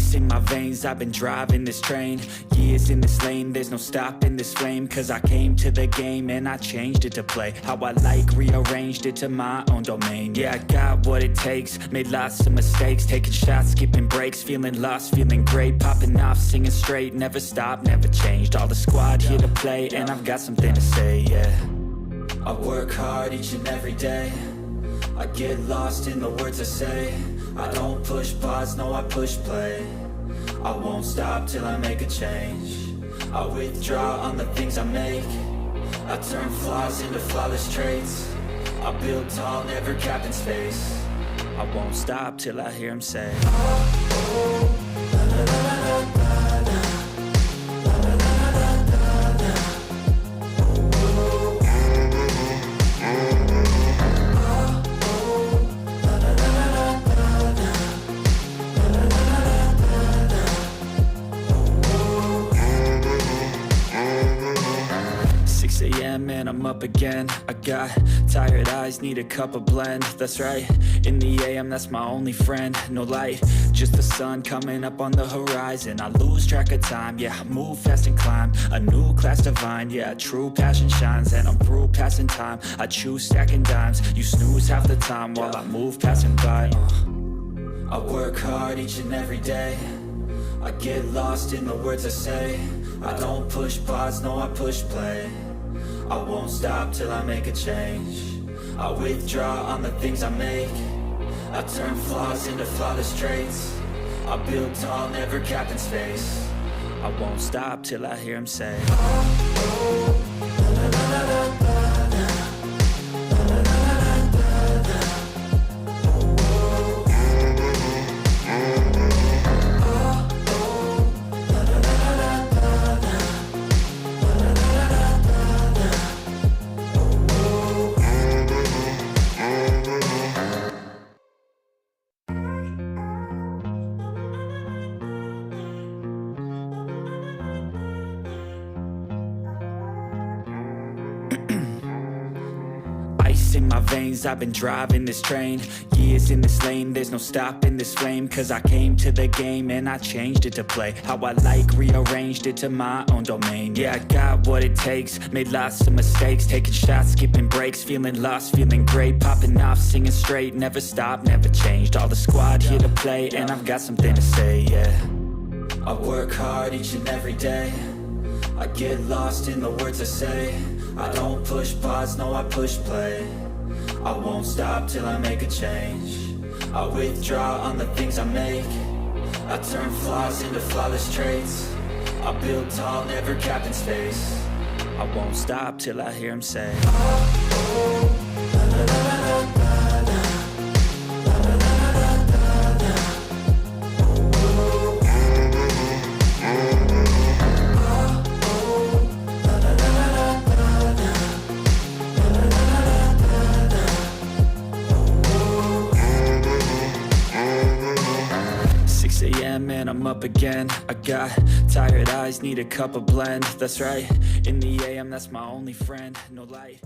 Ice in my veins, I've been driving this train. Years in this lane, there's no stopping this flame. Cause I came to the game and I changed it to play how I like, rearranged it to my own domain. Yeah, I got what it takes, made lots of mistakes, taking shots, skipping breaks, feeling lost, feeling great, popping off, singing straight, never stopped, never changed. All the squad here to play, and I've got something to say, yeah. I work hard each and every day, I get lost in the words I say. I don't push pause, no I push play. I won't stop till I make a change. I withdraw on the things I make. I turn flaws into flawless traits. I build tall, never capped in space. I won't stop till I hear him say, oh, oh, la, la, la, la, la. And I'm up again. I got tired eyes, need a cup of blend. That's right, in the AM, that's my only friend. No light, just the sun coming up on the horizon. I lose track of time, yeah, I move fast and climb a new class divine, yeah, true passion shines. And I'm through passing time, I choose stacking dimes. You snooze half the time while I move passing by. I work hard each and every day, I get lost in the words I say. I don't push pause, no I push play. I won't stop till I make a change. I withdraw on the things I make. I turn flaws into flawless traits. I build tall, never capped in space. I won't stop till I hear him say, oh, oh, la, la, la, la, la. In my veins, I've been driving this train. Years in this lane, there's no stopping this flame. Cause I came to the game and I changed it to play how I like, rearranged it to my own domain. Yeah, I got what it takes, made lots of mistakes, taking shots, skipping breaks, feeling lost, feeling great, popping off, singing straight, never stopped, never changed. All the squad here to play, and I've got something to say, yeah. I work hard each and every day, I get lost in the words I say. I don't push pause, no I push play. I won't stop till I make a change. I withdraw on the things I make. I turn flaws into flawless traits. I build tall, never capped in space. I won't stop till I hear him say, oh, oh, la, la, la, la, la. And I'm up again. I got tired eyes, need a cup of blend. That's right, in the AM, that's my only friend. No light.